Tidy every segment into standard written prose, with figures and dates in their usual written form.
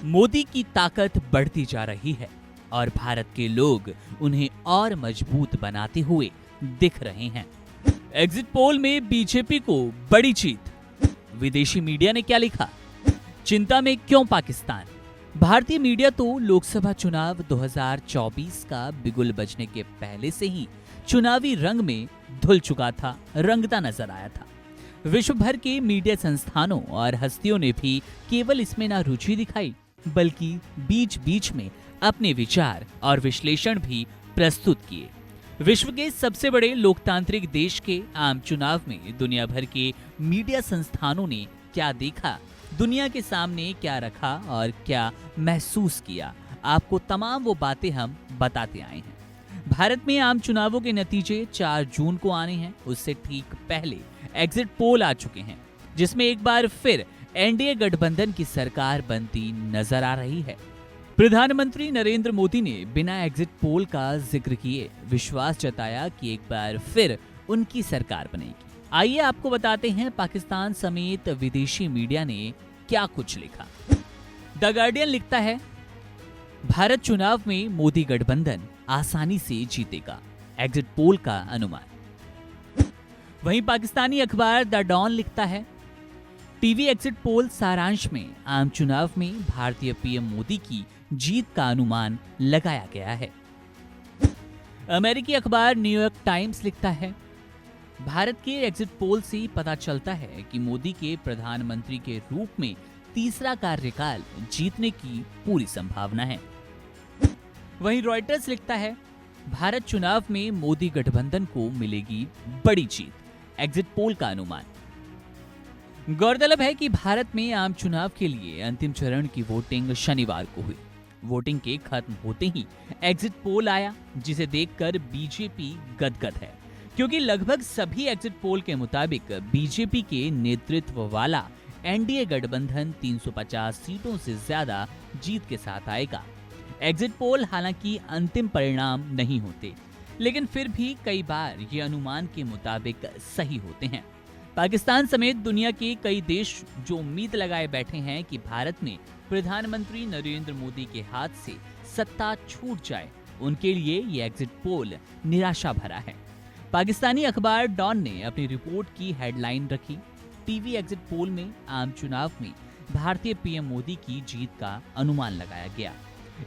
मोदी की ताकत बढ़ती जा रही है और भारत के लोग उन्हें और मजबूत बनाते हुए दिख रहे हैं। एग्जिट पोल में बीजेपी को बड़ी जीत। विदेशी मीडिया ने क्या लिखा? चिंता में क्यों पाकिस्तान? भारतीय मीडिया तो लोकसभा चुनाव 2024 का बिगुल बजने के पहले से ही चुनावी रंग में धुल चुका था, रंगता नजर आया था। विश्व भर के मीडिया संस्थानों और हस्तियों ने भी केवल इसमें ना रुचि दिखाई, बल्कि बीच बीच में अपने विचार और विश्लेषण भी प्रस्तुत किए। विश्व के सबसे बड़े लोकतांत्रिक देश के आम चुनाव में दुनिया भर के मीडिया संस्थानों ने क्या देखा, दुनिया के सामने क्या रखा और क्या महसूस किया, आपको तमाम वो बातें हम बताते आए हैं। भारत में आम चुनावों के नतीजे 4 जून को आने हैं। उससे ठीक पहले एग्जिट पोल आ चुके हैं, जिसमें एक बार फिर एनडीए गठबंधन की सरकार बनती नजर आ रही है। प्रधानमंत्री नरेंद्र मोदी ने बिना एग्जिट पोल का जिक्र किए विश्वास जताया कि एक बार फिर उनकी सरकार बनेगी। आइए आपको बताते हैं पाकिस्तान समेत विदेशी मीडिया ने क्या कुछ लिखा। द गार्डियन लिखता है, भारत चुनाव में मोदी गठबंधन आसानी से जीतेगा, एग्जिट पोल का अनुमान। वहीं पाकिस्तानी अखबार द डॉन लिखता है, टीवी एग्जिट पोल सारांश में आम चुनाव में भारतीय पीएम मोदी की जीत का अनुमान लगाया गया है। अमेरिकी अखबार न्यूयॉर्क टाइम्स लिखता है, भारत के एग्जिट पोल से पता चलता है कि मोदी के प्रधानमंत्री के रूप में तीसरा कार्यकाल जीतने की पूरी संभावना है। वहीं रॉयटर्स लिखता है, भारत चुनाव में मोदी गठबंधन को मिलेगी बड़ी जीत, एग्जिट पोल का अनुमान। गौरतलब है कि भारत में आम चुनाव के लिए अंतिम चरण की वोटिंग शनिवार को हुई। वोटिंग के खत्म होते ही एग्जिट पोल आया, जिसे देखकर बीजेपी गदगद है, क्योंकि लगभग सभी एग्जिट पोल के मुताबिक बीजेपी के नेतृत्व वाला एनडीए गठबंधन 350 सीटों से ज्यादा जीत के साथ आएगा। एग्जिट पोल हालांकि अंतिम परिणाम नहीं होते, लेकिन फिर भी कई बार ये अनुमान के मुताबिक सही होते हैं। पाकिस्तान समेत दुनिया के कई देश जो उम्मीद लगाए बैठे हैं कि भारत में प्रधानमंत्री नरेंद्र मोदी के हाथ से सत्ता छूट जाए, उनके लिए ये एग्जिट पोल निराशा भरा है। पाकिस्तानी अखबार डॉन ने अपनी रिपोर्ट की हेडलाइन रखी, टीवी एग्जिट पोल में आम चुनाव में भारतीय पीएम मोदी की जीत का अनुमान लगाया गया।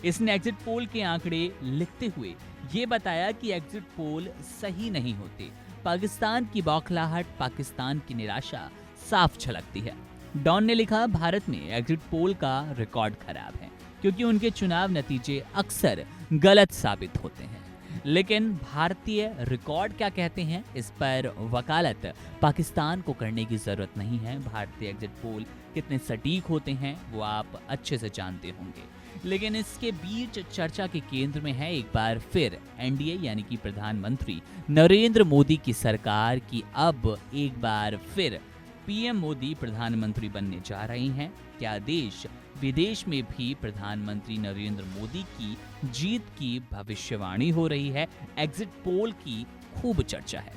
इसने एग्जिट पोल के आंकड़े लिखते हुए ये बताया कि एग्जिट पोल सही नहीं होते। पाकिस्तान की बौखलाहट, पाकिस्तान की निराशा साफ झलकती है। डॉन ने लिखा, भारत में एग्जिट पोल का रिकॉर्ड खराब है, क्योंकि उनके चुनाव नतीजे अक्सर गलत साबित होते हैं। लेकिन भारतीय रिकॉर्ड क्या कहते हैं, इस पर वकालत पाकिस्तान को करने की जरूरत नहीं है। भारतीय एग्जिट पोल कितने सटीक होते हैं वो आप अच्छे से जानते होंगे, लेकिन इसके बीच चर्चा के केंद्र में है एक बार फिर एनडीए यानी कि प्रधानमंत्री नरेंद्र मोदी की सरकार की अब एक बार फिर पीएम मोदी प्रधानमंत्री बनने जा रही हैं। क्या देश विदेश में भी प्रधानमंत्री नरेंद्र मोदी की जीत की भविष्यवाणी हो रही है? एग्जिट पोल की खूब चर्चा है।